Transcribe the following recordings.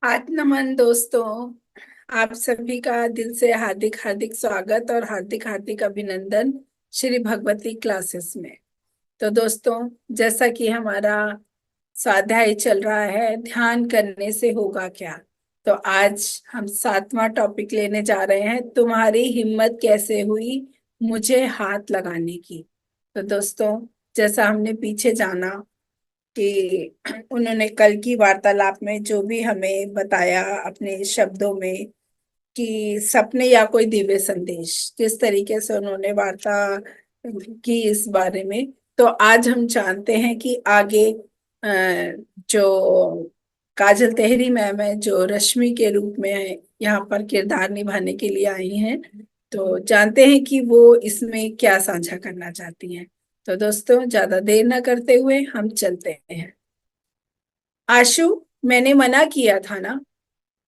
आज नमन दोस्तों। आप सभी का दिल से हार्दिक हार्दिक स्वागत और हार्दिक हार्दिक अभिनंदन श्री भगवती क्लासेस में। तो दोस्तों, जैसा कि हमारा स्वाध्याय चल रहा है, ध्यान करने से होगा क्या। तो आज हम 7वां टॉपिक लेने जा रहे हैं, तुम्हारी हिम्मत कैसे हुई मुझे हाथ लगाने की। तो दोस्तों, जैसा हमने पीछे जाना कि उन्होंने कल की वार्तालाप में जो भी हमें बताया अपने शब्दों में, कि सपने या कोई दिव्य संदेश, किस तरीके से उन्होंने वार्ता की इस बारे में। तो आज हम जानते हैं कि आगे जो काजल तेहरी मैम है, जो रश्मि के रूप में यहाँ पर किरदार निभाने के लिए आई हैं, तो जानते हैं कि वो इसमें क्या साझा करना चाहती हैं। तो दोस्तों, ज्यादा देर ना करते हुए हम चलते हैं। आशु, मैंने मना किया था ना।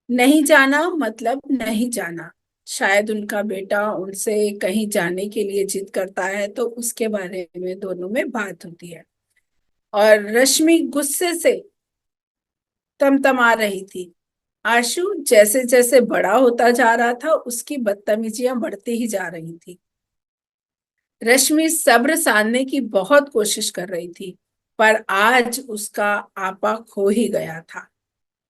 नहीं जाना मतलब नहीं जाना। शायद उनका बेटा उनसे कहीं जाने के लिए जिद करता है, तो उसके बारे में दोनों में बात होती है। और रश्मि गुस्से से तमतमा रही थी। आशु जैसे जैसे बड़ा होता जा रहा था, उसकी बदतमीजियां बढ़ती ही जा रही थी। रश्मि सब्र साधने की बहुत कोशिश कर रही थी, पर आज उसका आपा खो ही गया था।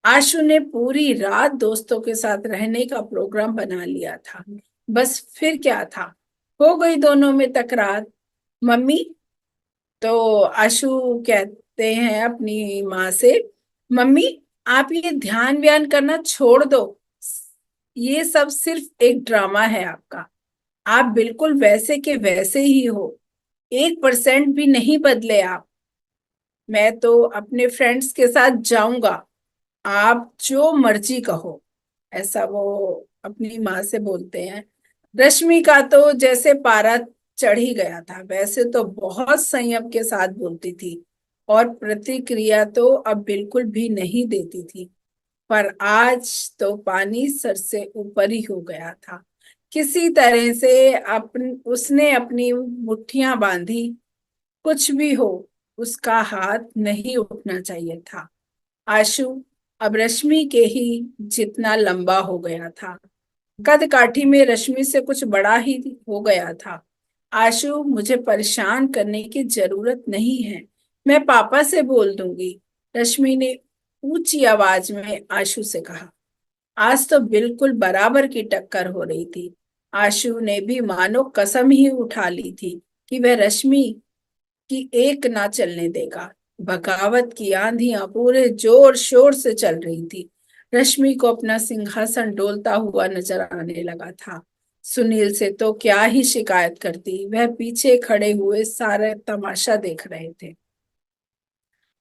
आशु ने पूरी रात दोस्तों के साथ रहने का प्रोग्राम बना लिया था। बस फिर क्या था, हो गई दोनों में तकरार। मम्मी, तो आशु कहते हैं अपनी माँ से, मम्मी आप ये ध्यान व्यान करना छोड़ दो। ये सब सिर्फ एक ड्रामा है आपका। आप बिल्कुल वैसे के वैसे ही हो, 1% भी नहीं बदले आप। मैं तो अपने फ्रेंड्स के साथ जाऊंगा, आप जो मर्जी कहो। ऐसा वो अपनी माँ से बोलते हैं। रश्मि का तो जैसे पारा चढ़ ही गया था। वैसे तो बहुत संयम के साथ बोलती थी और प्रतिक्रिया तो अब बिल्कुल भी नहीं देती थी, पर आज तो पानी सर से ऊपर ही हो गया था। किसी तरह से उसने अपनी मुट्ठियां बांधी। कुछ भी हो, उसका हाथ नहीं उठना चाहिए था। आशु अब रश्मि के ही जितना लंबा हो गया था। कद काठी में रश्मि से कुछ बड़ा ही हो गया था। आशु, मुझे परेशान करने की जरूरत नहीं है, मैं पापा से बोल दूंगी। रश्मि ने ऊंची आवाज में आशु से कहा। आज तो बिल्कुल बराबर की टक्कर हो रही थी। आशु ने भी मानो कसम ही उठा ली थी कि वह रश्मि की एक ना चलने देगा। बगावत की आंधियां पूरे जोर शोर से चल रही थी। रश्मि को अपना सिंहासन डोलता हुआ नजर आने लगा था। सुनील से तो क्या ही शिकायत करती, वह पीछे खड़े हुए सारे तमाशा देख रहे थे।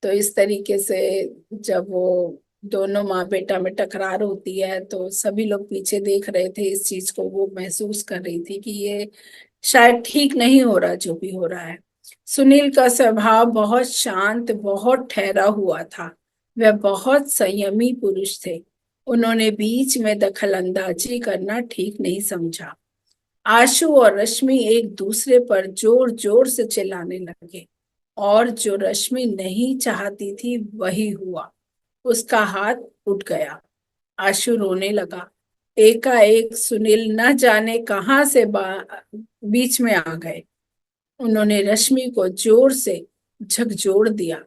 तो इस तरीके से जब वो दोनों माँ बेटा में टकरार होती है, तो सभी लोग पीछे देख रहे थे। इस चीज को वो महसूस कर रही थी कि ये शायद ठीक नहीं हो रहा जो भी हो रहा है। सुनील का स्वभाव बहुत शांत, बहुत ठहरा हुआ था। वह बहुत संयमी पुरुष थे। उन्होंने बीच में दखल अंदाजी करना ठीक नहीं समझा। आशु और रश्मि एक दूसरे पर जोर जोर से चिल्लाने लगे, और जो रश्मि नहीं चाहती थी वही हुआ। उसका हाथ उठ गया। आशु रोने लगा। एकाएक सुनील न जाने कहां से बीच में आ गए। उन्होंने रश्मि को जोर से झकझोर दिया।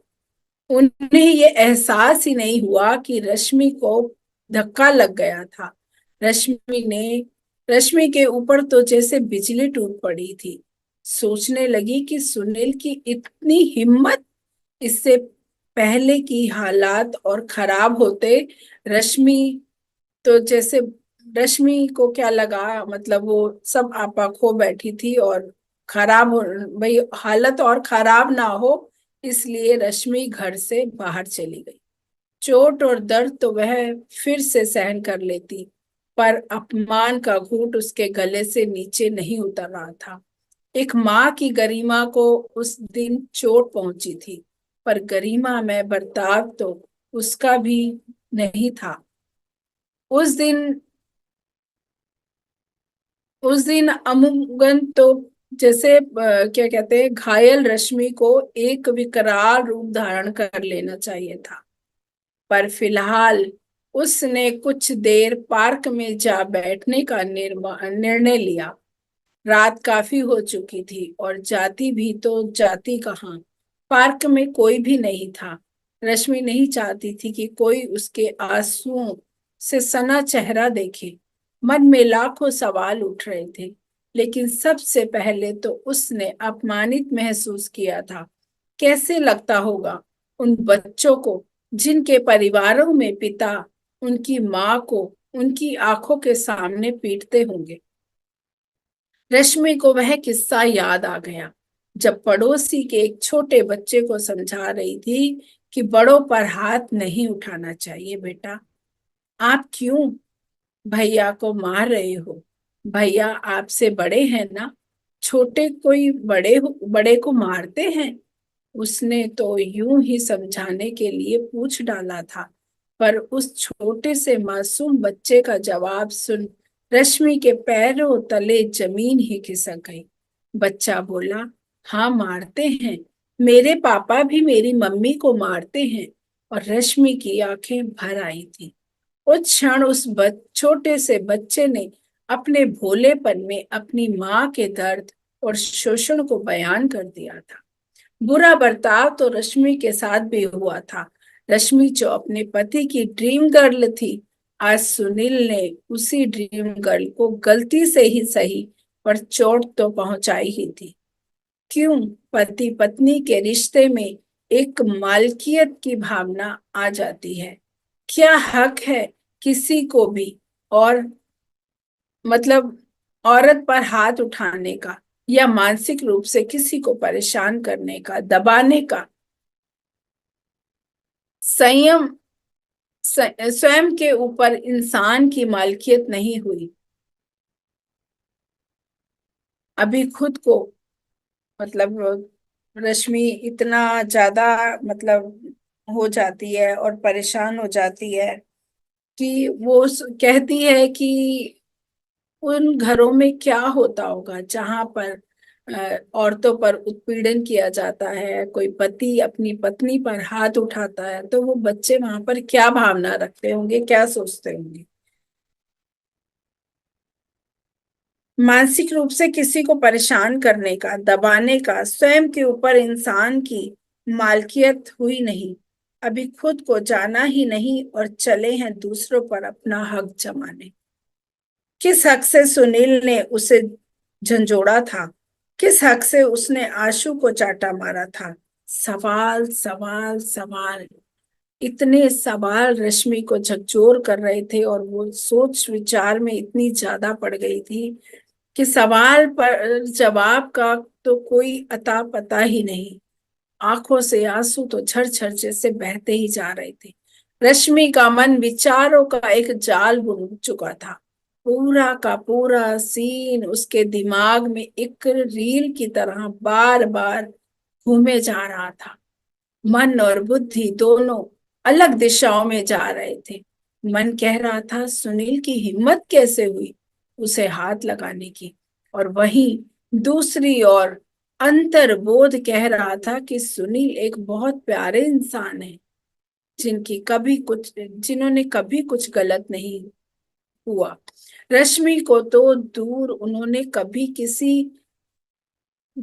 उन्हें ये एहसास ही नहीं हुआ कि रश्मि को धक्का लग गया था। रश्मि के ऊपर तो जैसे बिजली टूट पड़ी थी। सोचने लगी कि सुनील की इतनी हिम्मत। इससे पहले की हालात और खराब होते, रश्मि तो जैसे, रश्मि को क्या लगा, मतलब वो सब आपा खो बैठी थी और खराब हो, भाई हालत और खराब ना हो, इसलिए रश्मि घर से बाहर चली गई। चोट और दर्द तो वह फिर से सहन कर लेती, पर अपमान का घूंट उसके गले से नीचे नहीं उतर रहा था। एक माँ की गरिमा को उस दिन चोट पहुंची थी, पर गरिमा में बर्ताव तो उसका भी नहीं था। उस दिन उस दिन अमुगन तो जैसे क्या कहते हैं, घायल रश्मि को एक विकराल रूप धारण कर लेना चाहिए था, पर फिलहाल उसने कुछ देर पार्क में जा बैठने का निर्णय लिया। रात काफी हो चुकी थी और जाती भी तो जाती कहाँ। पार्क में कोई भी नहीं था। रश्मि नहीं चाहती थी कि कोई उसके आंसुओं से सना चेहरा देखे। मन में लाखों सवाल उठ रहे थे, लेकिन सबसे पहले तो उसने अपमानित महसूस किया था। कैसे लगता होगा उन बच्चों को जिनके परिवारों में पिता उनकी माँ को उनकी आंखों के सामने पीटते होंगे। रश्मि को वह किस्सा याद आ गया, जब पड़ोसी के एक छोटे बच्चे को समझा रही थी कि बड़ों पर हाथ नहीं उठाना चाहिए। बेटा, आप क्यों भैया को मार रहे हो? भैया आपसे बड़े हैं ना। छोटे कोई बड़े को मारते हैं? उसने तो यूं ही समझाने के लिए पूछ डाला था, पर उस छोटे से मासूम बच्चे का जवाब सुन रश्मि के पैरों तले जमीन ही खिसक गई। बच्चा बोला, हाँ मारते हैं। मेरे पापा भी मेरी मम्मी को मारते हैं। और रश्मि की आंखें भर आई थी। उस क्षण उस छोटे से बच्चे ने अपने भोलेपन में अपनी माँ के दर्द और शोषण को बयान कर दिया था। बुरा बर्ताव तो रश्मि के साथ भी हुआ था। रश्मि जो अपने पति की ड्रीम गर्ल थी, आज सुनील ने उसी ड्रीम गर्ल को गलती से ही सही पर चोट तो पहुंचाई ही थी। क्यों पति पत्नी के रिश्ते में एक मालकियत की भावना आ जाती है? क्या हक है किसी को भी, और मतलब औरत पर हाथ उठाने का, या मानसिक रूप से किसी को परेशान करने का, दबाने का? संयम स्वयं के ऊपर इंसान की मालकियत नहीं हुई। अभी खुद को मतलब रश्मि इतना ज्यादा मतलब हो जाती है और परेशान हो जाती है कि वो कहती है कि उन घरों में क्या होता होगा जहां पर औरतों पर उत्पीड़न किया जाता है, कोई पति अपनी पत्नी पर हाथ उठाता है, तो वो बच्चे वहां पर क्या भावना रखते होंगे, क्या सोचते होंगे। मानसिक रूप से किसी को परेशान करने का, दबाने का स्वयं के ऊपर इंसान की मालकियत हुई नहीं। अभी खुद को जाना ही नहीं और चले हैं दूसरों पर अपना हक जमाने। किस हक से सुनील ने उसे झंझोड़ा था? किस हक से उसने आशु को चाटा मारा था? सवाल सवाल सवाल। इतने सवाल रश्मि को झकझोर कर रहे थे और वो सोच विचार में इतनी ज्यादा पड़ गई थी कि सवाल पर जवाब का तो कोई अता पता ही नहीं। आंखों से आंसू तो झरझर जैसे बहते ही जा रहे थे। रश्मि का मन विचारों का एक जाल बुन चुका था। पूरा का पूरा सीन उसके दिमाग में एक रील की तरह बार बार घूमे जा रहा था। मन और बुद्धि दोनों अलग दिशाओं में जा रहे थे। मन कह रहा था सुनील की हिम्मत कैसे हुई उसे हाथ लगाने की, और वहीं दूसरी ओर अंतर्बोध कह रहा था कि सुनील एक बहुत प्यारे इंसान है, जिन्होंने कभी कुछ गलत नहीं हुआ। रश्मि को तो दूर, उन्होंने कभी किसी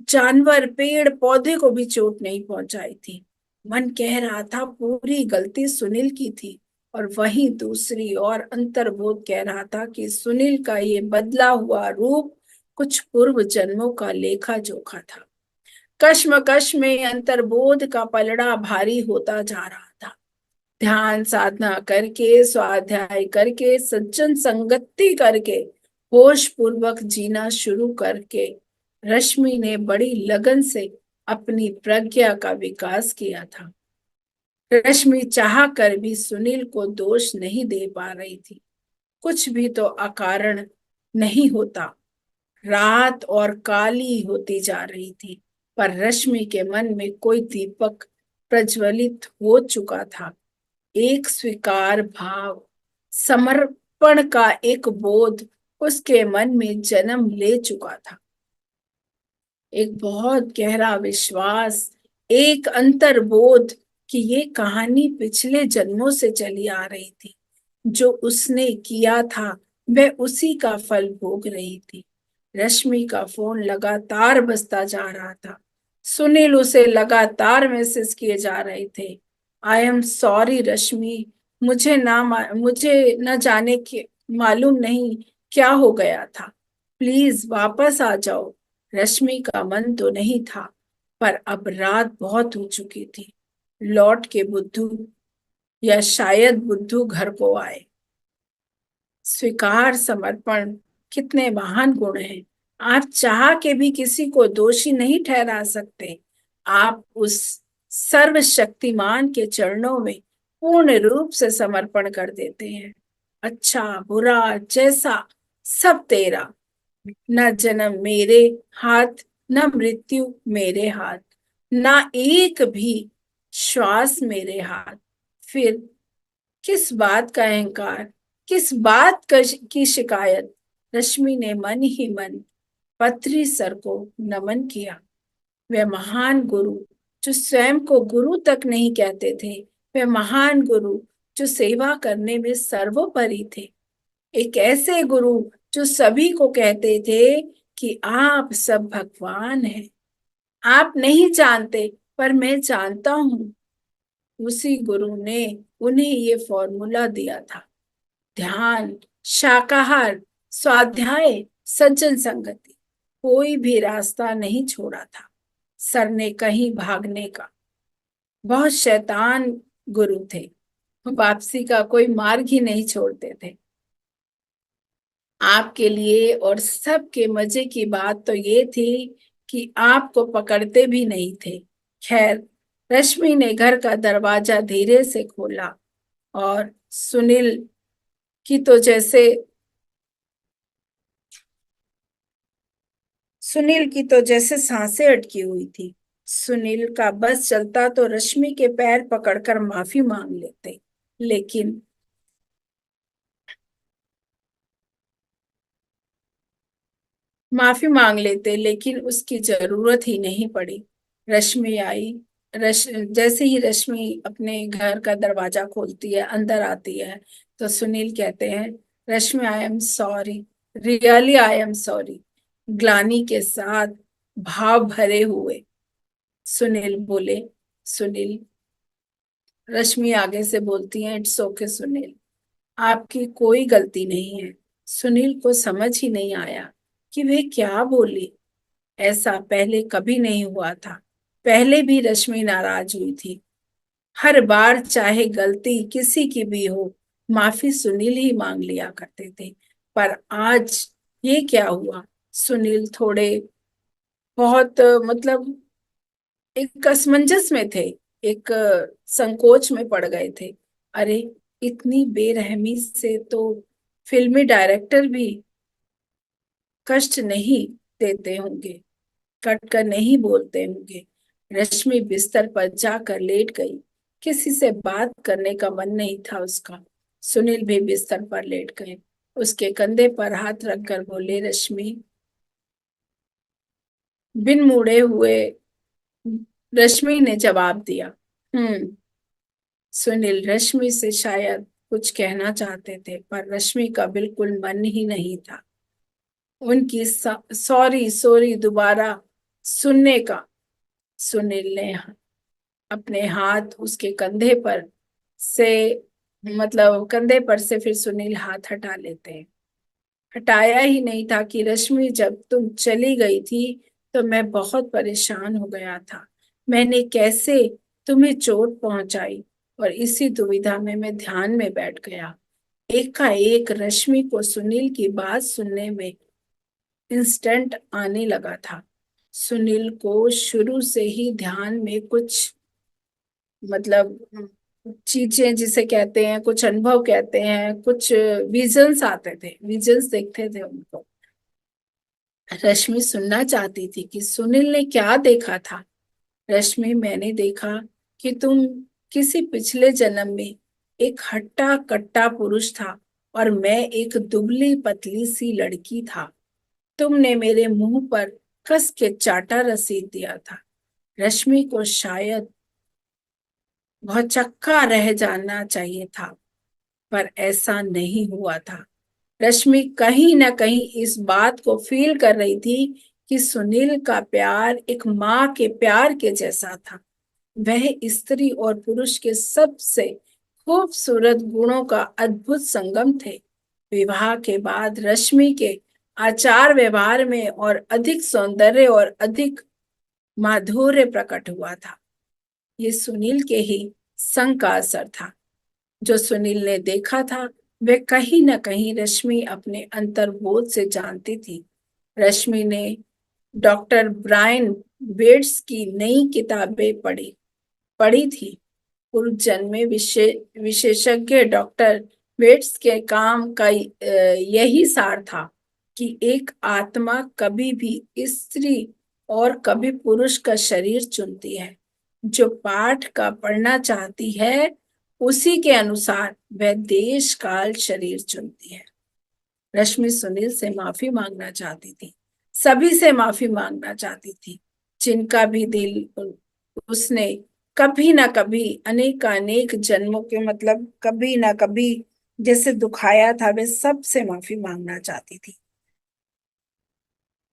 जानवर पेड़ पौधे को भी चोट नहीं पहुंचाई थी। मन कह रहा था पूरी गलती सुनील की थी, और वहीं दूसरी ओर अंतर्बोध कह रहा था कि सुनील का ये बदला हुआ रूप कुछ पूर्व जन्मों का लेखा जोखा था। कश्मकश में अंतर्बोध का पलड़ा भारी होता जा रहा था। ध्यान साधना करके, स्वाध्याय करके, सज्जन संगति करके, होश पूर्वक जीना शुरू करके रश्मि ने बड़ी लगन से अपनी प्रज्ञा का विकास किया था। रश्मि चाह कर भी सुनील को दोष नहीं दे पा रही थी। कुछ भी तो अकारण नहीं होता। रात और काली होती जा रही थी, पर रश्मि के मन में कोई दीपक प्रज्वलित हो चुका था। एक स्वीकार भाव, समर्पण का एक बोध उसके मन में जन्म ले चुका था। एक बहुत गहरा विश्वास, एक अंतर्बोध कि ये कहानी पिछले जन्मों से चली आ रही थी। जो उसने किया था वह उसी का फल भोग रही थी। रश्मि का फोन लगातार बजता जा रहा था। सुनील उसे लगातार मैसेज किए जा रहे थे। आई एम सॉरी रश्मि, मुझे न जाने के मालूम नहीं क्या हो गया था। प्लीज वापस आ जाओ। रश्मि का मन तो नहीं था, पर अब रात बहुत हो चुकी थी। लौट के बुद्धू, या शायद बुद्धू घर को आए। स्वीकार, समर्पण कितने महान गुण हैं। आप चाह के भी किसी को दोषी नहीं ठहरा सकते। आप उस सर्वशक्तिमान के चरणों में पूर्ण रूप से समर्पण कर देते हैं। अच्छा बुरा जैसा, सब तेरा। न जन्म मेरे हाथ, न मृत्यु मेरे हाथ, न एक भी श्वास मेरे हाथ। फिर किस बात का अहंकार, किस बात की शिकायत। रश्मि ने मन ही मन पथरी सर को नमन किया। वे महान गुरु, जो स्वयं को गुरु तक नहीं कहते थे, वे महान गुरु जो सेवा करने में सर्वोपरि थे। एक ऐसे गुरु जो सभी को कहते थे कि आप सब भगवान हैं। आप नहीं जानते, पर मैं जानता हूं। उसी गुरु ने उन्हें ये फॉर्मूला दिया था। ध्यान, शाकाहार, स्वाध्याय, सज्जन संगति, कोई भी रास्ता नहीं छोड़ा था सर ने कहीं भागने का। बहुत शैतान गुरु थे, वापसी का कोई मार्ग ही नहीं छोड़ते थे। आपके लिए और सबके मजे की बात तो ये थी कि आपको पकड़ते भी नहीं थे। खैर, रश्मि ने घर का दरवाजा धीरे से खोला और की तो जैसे सुनील की तो जैसे सांसें अटकी हुई थी। सुनील का बस चलता तो रश्मि के पैर पकड़कर माफी मांग लेते, लेकिन लेकिन उसकी जरूरत ही नहीं पड़ी। रश्मि आई। जैसे ही रश्मि अपने घर का दरवाजा खोलती है, अंदर आती है, तो सुनील कहते हैं, Rashmi I am sorry, really I am sorry, ग्लानि के साथ, भाव भरे हुए। सुनील बोले, सुनील रश्मि आगे से बोलती है, इट्स ओके सुनील, आपकी कोई गलती नहीं है। सुनील को समझ ही नहीं आया कि वे क्या बोली। ऐसा पहले कभी नहीं हुआ था। पहले भी रश्मि नाराज हुई थी। हर बार चाहे गलती किसी की भी हो, माफी सुनील ही मांग लिया करते थे। पर आज ये क्या हुआ। सुनील थोड़े बहुत मतलब एक असमंजस में थे, एक संकोच में पड़ गए थे। अरे, इतनी बेरहमी से तो फिल्मी डायरेक्टर भी कष्ट नहीं देते होंगे, कट कर नहीं बोलते होंगे। रश्मि बिस्तर पर जाकर लेट गई। किसी से बात करने का मन नहीं था उसका। सुनील भी बिस्तर पर लेट गए। उसके कंधे पर हाथ रखकर बोले, रश्मि। बिन मुड़े हुए रश्मि ने जवाब दिया, हम्म। सुनील रश्मि से शायद कुछ कहना चाहते थे, पर रश्मि का बिल्कुल मन ही नहीं था उनकी सॉरी सॉरी दोबारा सुनने का। सुनील ने अपने हाथ उसके कंधे पर से कंधे पर से फिर सुनील हाथ हटा लेते हैं। हटाया ही नहीं था कि रश्मि, जब तुम चली गई थी तो मैं बहुत परेशान हो गया था। मैंने कैसे तुम्हें चोट पहुंचाई, और इसी दुविधा में मैं ध्यान में बैठ गया। एकाएक रश्मि को सुनील की बात सुनने में इंस्टेंट आने लगा था। सुनील को शुरू से ही ध्यान में कुछ मतलब चीजें जिसे कहते हैं, कुछ अनुभव कहते हैं, कुछ विजन्स आते थे, विजन्स देखते थे उनको। रश्मि सुनना चाहती थी कि सुनील ने क्या देखा था। रश्मि, मैंने देखा कि तुम किसी पिछले जन्म में एक हट्टा कट्टा पुरुष था और मैं एक दुबली पतली सी लड़की था। तुमने मेरे मुंह पर कस के चाटा रसीद दिया था। रश्मि को शायद बहुत चक्का रह जाना चाहिए था। पर ऐसा नहीं हुआ था। रश्मि कहीं ना कहीं इस बात को फील कर रही थी कि सुनील का प्यार एक माँ के प्यार के जैसा था। वह स्त्री और पुरुष के सबसे खूबसूरत गुणों का अद्भुत संगम थे। विवाह के बाद रश्मि के आचार व्यवहार में और अधिक सौंदर्य और अधिक माधुर्य प्रकट हुआ था। ये सुनील के ही संग का असर था। जो सुनील ने देखा था वह कहीं न कहीं रश्मि अपने अंतर्बोध से जानती थी। रश्मि ने डॉक्टर ब्रायन बेट्स की नई किताबें पढ़ी थी। पूर्व जन्म में विशेषज्ञ डॉक्टर बेट्स के काम का यही सार था कि एक आत्मा कभी भी स्त्री और कभी पुरुष का शरीर चुनती है। जो पाठ का पढ़ना चाहती है उसी के अनुसार वह देश काल शरीर चुनती है। रश्मि सुनील से माफी मांगना चाहती थी, सभी से माफी मांगना चाहती थी जिनका भी दिल उसने कभी ना कभी अनेक जन्मों के मतलब कभी ना कभी जैसे दुखाया था, वे सबसे माफी मांगना चाहती थी।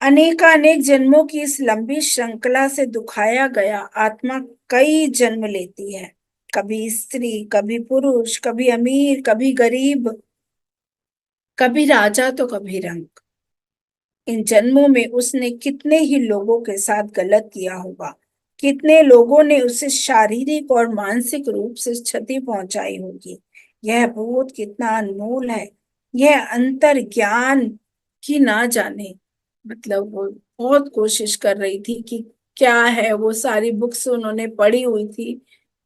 अनेक जन्मों की इस लंबी श्रृंखला से दुखाया गया आत्मा कई जन्म लेती है। कभी स्त्री, कभी पुरुष, कभी अमीर, कभी गरीब, कभी राजा तो कभी रंक। इन जन्मों में उसने कितने ही लोगों के साथ गलत किया होगा, कितने लोगों ने उसे शारीरिक और मानसिक रूप से क्षति पहुंचाई होगी। यह बोध कितना अनमोल है, यह अंतर ज्ञान की ना जाने। मतलब वो बहुत कोशिश कर रही थी कि क्या है, वो सारी बुक्स उन्होंने पढ़ी हुई थी,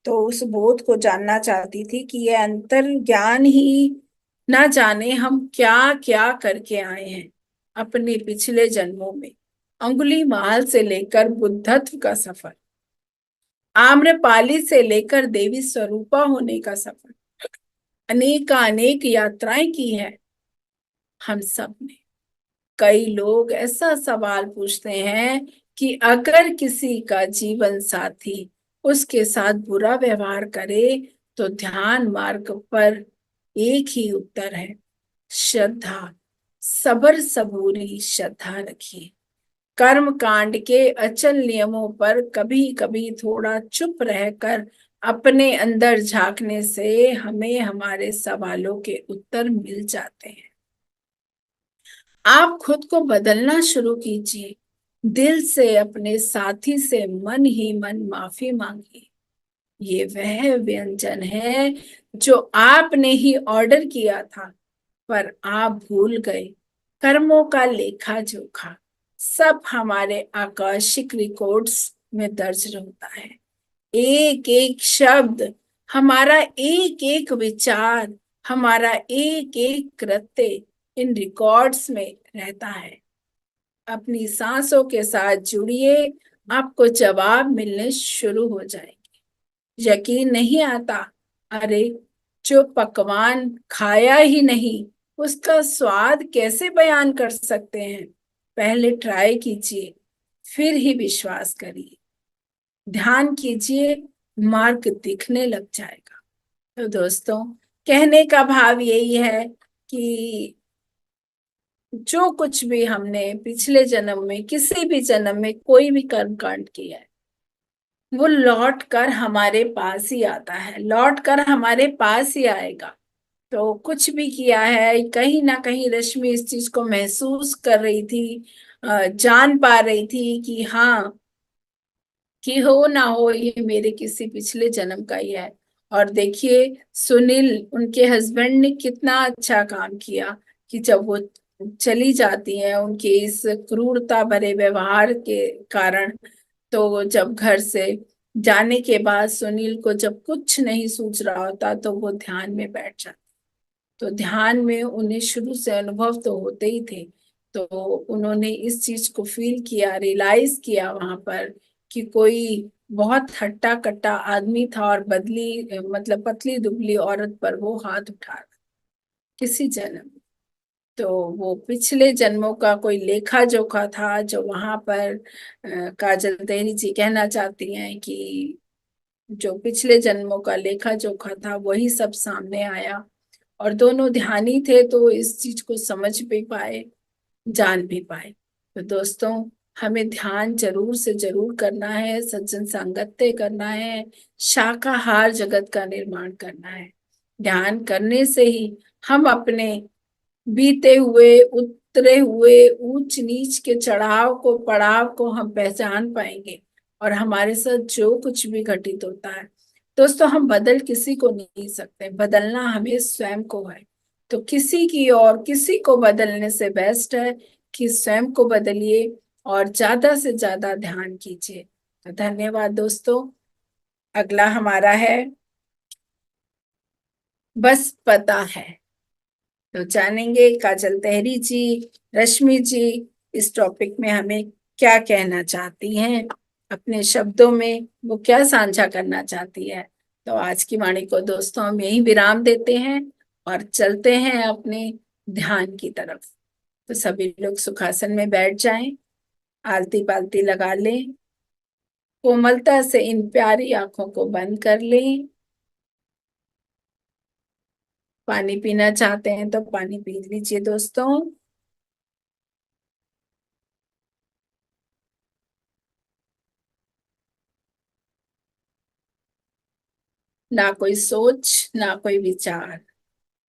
तो उस बोध को जानना चाहती थी कि यह अंतर ज्ञान ही ना जाने हम क्या क्या करके आए हैं अपने पिछले जन्मों में। अंगुली माल से लेकर बुद्धत्व का सफर, आम्रपाली से लेकर देवी स्वरूपा होने का सफर, अनेक यात्राएं की है हम सब ने। कई लोग ऐसा सवाल पूछते हैं कि अगर किसी का जीवन साथी उसके साथ बुरा व्यवहार करे तो ध्यान मार्ग पर एक ही उत्तर है, श्रद्धा। सबर सबूरी श्रद्धा रखिए। कर्म कांड के अचल नियमों पर कभी कभी थोड़ा चुप रहकर अपने अंदर झांकने से हमें हमारे सवालों के उत्तर मिल जाते हैं। आप खुद को बदलना शुरू कीजिए। दिल से अपने साथी से मन ही मन माफी मांगिए। ये वह व्यंजन है जो आपने ही ऑर्डर किया था, पर आप भूल गए। कर्मों का लेखा जोखा सब हमारे आकाशिक रिकॉर्ड्स में दर्ज होता है। एक एक शब्द, हमारा एक एक विचार, हमारा एक एक कृत्य इन रिकॉर्ड्स में रहता है। अपनी सांसों के साथ जुड़िए, आपको जवाब मिलने शुरू हो जाएंगे। यकीन नहीं आता, अरे जो पकवान खाया ही नहीं उसका स्वाद कैसे बयान कर सकते हैं। पहले ट्राई कीजिए, फिर ही विश्वास करिए। ध्यान कीजिए, मार्ग दिखने लग जाएगा। तो दोस्तों, कहने का भाव यही है कि जो कुछ भी हमने पिछले जन्म में, किसी भी जन्म में कोई भी कर्म कांड किया है, वो लौट कर हमारे पास ही आता है, लौट कर हमारे पास ही आएगा। तो कुछ भी किया है, कहीं ना कहीं रश्मि इस चीज को महसूस कर रही थी, जान पा रही थी कि हाँ, कि हो ना हो ये मेरे किसी पिछले जन्म का ही है। और देखिए सुनील, उनके हस्बैंड ने कितना अच्छा काम किया कि जब वो चली जाती हैं उनके इस क्रूरता भरे व्यवहार के कारण, तो जब घर से जाने के बाद सुनील को जब कुछ नहीं सूझ रहा होता तो वो ध्यान में बैठ जाते। तो ध्यान में उन्हें शुरू से अनुभव तो होते ही थे, तो उन्होंने इस चीज को फील किया, रियलाइज किया वहां पर कि कोई बहुत हट्टा कट्टा आदमी था और बदली मतलब पतली दुबली औरत पर वो हाथ उठा रहा किसी जन्म में। तो वो पिछले जन्मों का कोई लेखा जोखा था जो वहां पर काजल देहरी जी कहना चाहती हैं कि जो पिछले जन्मों का लेखा जोखा था वही सब सामने आया। और दोनों ध्यानी थे तो इस चीज को समझ भी पाए, जान भी पाए। तो दोस्तों, हमें ध्यान जरूर से जरूर करना है, सज्जन सांगत्य करना है, शाकाहार जगत का निर्माण करना है। ध्यान करने से ही हम अपने बीते हुए, उतरे हुए, ऊंच नीच के चढ़ाव को, पड़ाव को हम पहचान पाएंगे। और हमारे साथ जो कुछ भी घटित होता है, दोस्तों, हम बदल किसी को नहीं सकते, बदलना हमें स्वयं को है। तो किसी की और किसी को बदलने से बेस्ट है कि स्वयं को बदलिए और ज्यादा से ज्यादा ध्यान कीजिए। तो धन्यवाद दोस्तों। अगला हमारा है, बस पता है। तो जानेंगे काजल तहरी जी, रश्मि जी इस टॉपिक में हमें क्या कहना चाहती हैं, अपने शब्दों में वो क्या साझा करना चाहती है। तो आज की वाणी को दोस्तों हम यही विराम देते हैं और चलते हैं अपने ध्यान की तरफ। तो सभी लोग सुखासन में बैठ जाएं, आलती पालती लगा लें, कोमलता से इन प्यारी आंखों को बंद कर लें। पानी पीना चाहते हैं तो पानी पी लीजिए दोस्तों। ना कोई सोच, ना कोई विचार,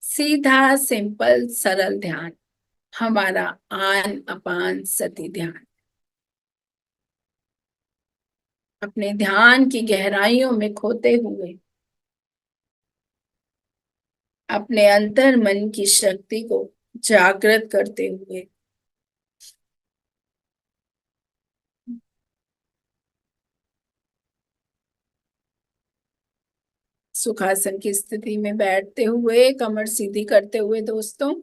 सीधा सिंपल सरल ध्यान, हमारा आन अपान सती ध्यान। अपने ध्यान की गहराइयों में खोते हुए, अपने अंतर मन की शक्ति को जागृत करते हुए, सुखासन की स्थिति में बैठते हुए, कमर सीधी करते हुए दोस्तों,